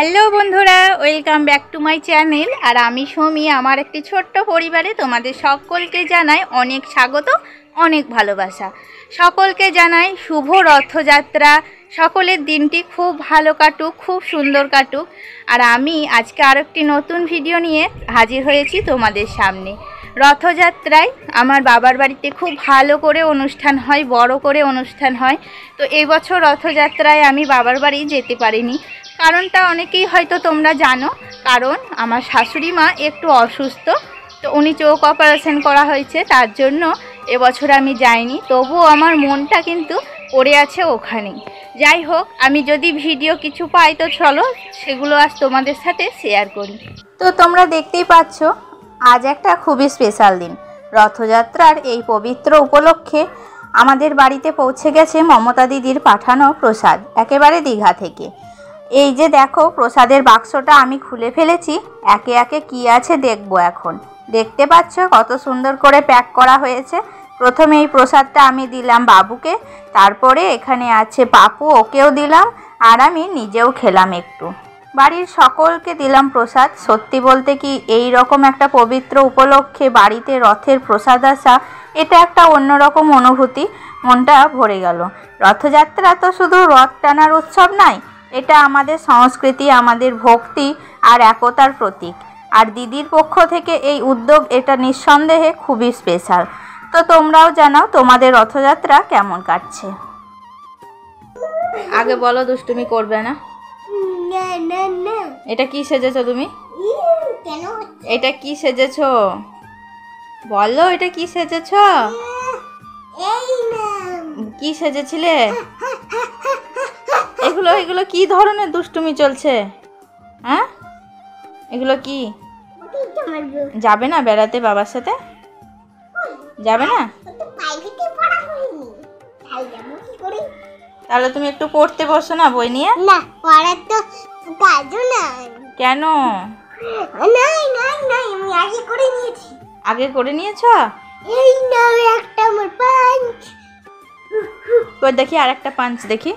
Hello বন্ধুরা, welcome back to my channel. আর আমি সুমি, আমার একটি ছোট্ট পরিবারে তোমাদের সকলকে জানাই অনেক স্বাগত, অনেক ভালোবাসা। সকলকে জানাই শুভ রথযাত্রা। সকলের দিনটি খুব ভালো কাটুক, খুব সুন্দর কাটুক। আর আমি আজকে আরও একটি নতুন ভিডিও নিয়ে হাজির হয়েছি তোমাদের সামনে। রথযাত্রায় আমার বাবার বাড়িতে খুব ভালো করে অনুষ্ঠান হয়, বড় করে অনুষ্ঠান হয়। তো এবছর রথযাত্রায় আমি বাবার বাড়ি যেতে পারিনি। কারণটা অনেকেই হয়তো তোমরা জানো, কারণ আমার শাশুড়ি মা একটু অসুস্থ। তো উনি চোখ অপারেশন করা হয়েছে, তার জন্য এবছর আমি যাইনি। তবুও আমার মনটা কিন্তু পড়ে আছে ওখানেই। যাই হোক, আমি যদি ভিডিও কিছু পাই তো চলো সেগুলো আজ তোমাদের সাথে শেয়ার করি। তো তোমরা দেখতেই পাচ্ছ, আজ একটা খুবই স্পেশাল দিন। রথযাত্রার এই পবিত্র উপলক্ষে আমাদের বাড়িতে পৌঁছে গেছে মমতা দিদির পাঠানো প্রসাদ, একেবারে দীঘা থেকে। এই যে দেখো, প্রসাদের বাক্সটা আমি খুলে ফেলেছি। একে একে কি আছে দেখবো। এখন দেখতে পাচ্ছ কত সুন্দর করে প্যাক করা হয়েছে। প্রথমে এই প্রসাদটা আমি দিলাম বাবুকে, তারপরে এখানে আছে পাপু, ওকেও দিলাম, আর আমি নিজেও খেলাম একটু। বাড়ির সকলকে দিলাম প্রসাদ। সত্যি বলতে কি, এই রকম একটা পবিত্র উপলক্ষে বাড়িতে রথের প্রসাদ আসা, এটা একটা অন্যরকম অনুভূতি। মনটা ভরে গেল। রথযাত্রা তো শুধু রথ টানার উৎসব নয়, এটা আমাদের সংস্কৃতি, আমাদের ভক্তি আর একতার প্রতীক। আর দিদির পক্ষ থেকে এই উদ্যোগ, এটা নিঃসন্দেহে খুবই স্পেশাল। তো তোমরাও জানাও তোমাদের রথযাত্রা কেমন কাটছে। আগে বলো, দুষ্টুমি করবে না। এটা কি সেজেছো তুমি? এটা কি সেজেছো বলো, এটা কি সেজেছো? কি সেজেছিলে? এগুলো কি ধরনের দুষ্টুমি চলছে? হ্যাঁ, এগুলো কি? যাবে না বেড়াতে বাবার সাথে? যাবে না? তাহলে তুমি একটু পড়তে বসো না বই নিয়ে। না, পড়ার তো কাজও নাই। কেন? নাই নাই নাই, আমি আগে করে নিয়েছি। আগে করে নিয়েছো? এই নাও একটা আমার পাঞ্চ। কই দেখি, আর একটা পাঞ্চ দেখি।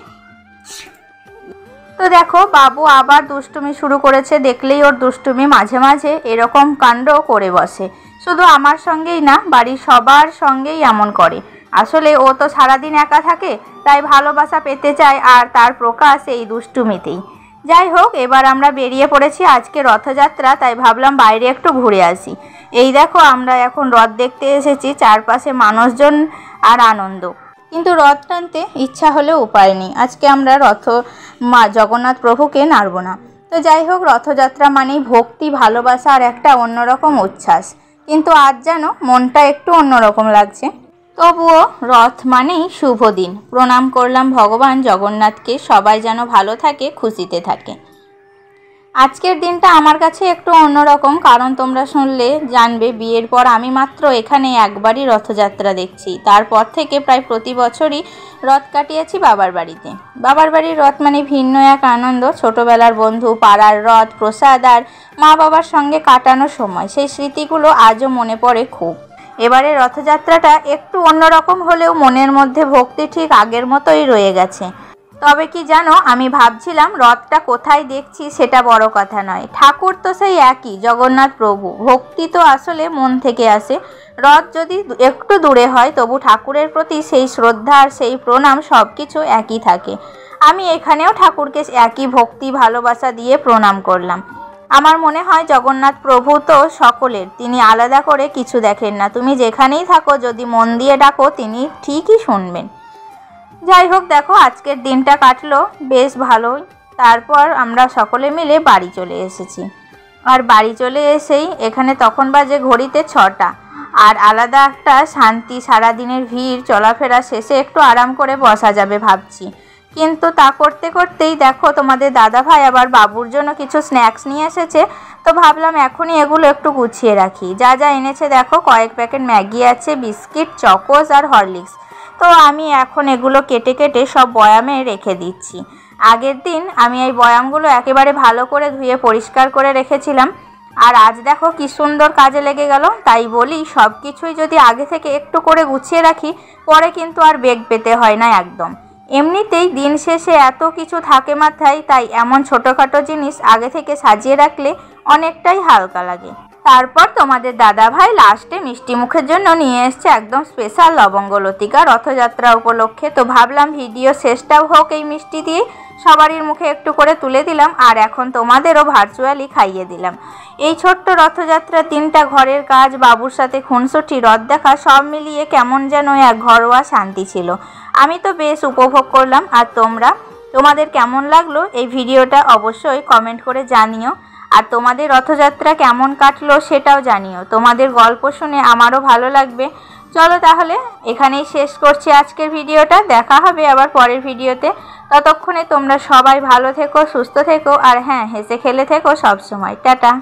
তো দেখো, বাবু আবার দুষ্টুমি শুরু করেছে। দেখলেই ওর দুষ্টুমি, মাঝে মাঝে এরকম কাণ্ড করে বসে। শুধু আমার সঙ্গেই না, বাড়ির সবার সঙ্গেই এমন করে। আসলে ও তো সারাদিন একা থাকে, তাই ভালোবাসা পেতে চায়, আর তার প্রকাশ এই দুষ্টুমিতেই। যাই হোক, এবার আমরা বেরিয়ে পড়েছি। আজকে রথযাত্রা, তাই ভাবলাম বাইরে একটু ঘুরে আসি। এই দেখো, আমরা এখন রথ দেখতে এসেছি। চারপাশে মানুষজন আর আনন্দ, কিন্তু রথ টানতে ইচ্ছা হলেও উপায় নেই। আজকে আমরা মা জগন্নাথ প্রভুকে নাড়ব না। তো যাই হোক, রথযাত্রা মানেই ভক্তি, ভালোবাসা আর একটা অন্যরকম উচ্ছ্বাস। কিন্তু আজ যেন মনটা একটু অন্যরকম লাগছে। তবুও রথ মানেই শুভ দিন। প্রণাম করলাম ভগবান জগন্নাথকে। সবাই যেন ভালো থাকে, খুশিতে থাকে। আজকের দিনটা আমার কাছে একটু অন্যরকম, কারণ তোমরা শুনলে জানবে, বিয়ের পর আমি মাত্র এখানে একবারই রথযাত্রা দেখছি। তারপর থেকে প্রায় প্রতি বছরই রথ কাটিয়েছি বাবার বাড়িতে। বাবার বাড়ির রথ মানে ভিন্ন এক আনন্দ। ছোটবেলার বন্ধু, পাড়ার রথ, প্রসাদ আর মা বাবার সঙ্গে কাটানো সময়, সেই স্মৃতিগুলো আজও মনে পড়ে খুব। এবারে রথযাত্রাটা একটু অন্যরকম হলেও মনের মধ্যে ভক্তি ঠিক আগের মতোই রয়ে গেছে। তবে কি জানো, আমি ভাবছিলাম রথটা কোথায় দেখছি সেটা বড় কথা নয়। ঠাকুর তো সেই একই, জগন্নাথ প্রভু। ভক্তি তো আসলে মন থেকে আসে। রথ যদি একটু দূরে হয়, তবু ঠাকুরের প্রতি সেই শ্রদ্ধা আর সেই প্রণাম সব কিছু একই থাকে। আমি এখানেও ঠাকুরকে একই ভক্তি, ভালোবাসা দিয়ে প্রণাম করলাম। আমার মনে হয় জগন্নাথ প্রভু তো সকলের, তিনি আলাদা করে কিছু দেখেন না। তুমি যেখানেই থাকো, যদি মন দিয়ে ডাকো, তিনি ঠিকই শুনবেন। যাই হোক, দেখো আজকের দিনটা কাটলো বেশ ভালোই। তারপর আমরা সকলে মিলে বাড়ি চলে এসেছি। আর বাড়ি চলে এসেই এখানে তখন বাজে ঘড়িতে 6টা। আর আলাদা একটা শান্তি, সারাদিনের ভিড় চলাফেরা শেষে একটু আরাম করে বসা যাবে ভাবছি। কিন্তু তা করতে করতেই দেখো, তোমাদের দাদাভাই আবার বাবুর জন্য কিছু স্ন্যাক্স নিয়ে এসেছে। তো ভাবলাম এখনই এগুলো একটু গুছিয়ে রাখি। যা যা এনেছে দেখো, কয়েক প্যাকেট ম্যাগি আছে, বিস্কিট, চকোস আর হরলিক্স। তো আমি এখন এগুলো কেটে কেটে সব বয়ামে রেখে দিচ্ছি। আগের দিন আমি এই বয়ামগুলো একেবারে ভালো করে ধুয়ে পরিষ্কার করে রেখেছিলাম। আর আজ দেখো কি সুন্দর কাজে লেগে গেল। তাই বলি, সব কিছুই যদি আগে থেকে একটু করে গুছিয়ে রাখি, পরে কিন্তু আর বেগ পেতে হয় না একদম। এমনিতেই দিন শেষে এত কিছু থাকে মাথায়, তাই এমন ছোটোখাটো জিনিস আগে থেকে সাজিয়ে রাখলে অনেকটাই হালকা লাগে। তারপর তোমাদের দাদাভাই লাস্টে মিষ্টি মুখের জন্য নিয়ে এসছে একদম স্পেশাল লবঙ্গ লতিকা রথযাত্রা উপলক্ষে। তো ভাবলাম ভিডিও শেষটাও হোক এই মিষ্টি দিয়ে, সবারই মুখে একটু করে তুলে দিলাম আর এখন তোমাদেরও ভার্চুয়ালি খাইয়ে দিলাম। এই ছোট্ট রথযাত্রা 3টা ঘরের কাজ, বাবুর সাথে খুনসুটি, রথ দেখা সব মিলিয়ে কেমন যেন এক ঘরোয়া শান্তি ছিল। আমি তো বেশ উপভোগ করলাম। আর তোমাদের কেমন লাগলো এই ভিডিওটা অবশ্যই কমেন্ট করে জানিও। আর তোমাদের রথযাত্রা কেমন কাটলো সেটাও জানিও। তোমাদের গল্প শুনে আমারও ভালো লাগবে। চলো তাহলে এখানেই শেষ করছি আজকের ভিডিওটা। দেখা হবে আবার পরের ভিডিওতে। ততক্ষণে তোমরা সবাই ভালো থেকো, সুস্থ থেকো আর হ্যাঁ, হেসে খেলে থেকো সবসময়। টাটা।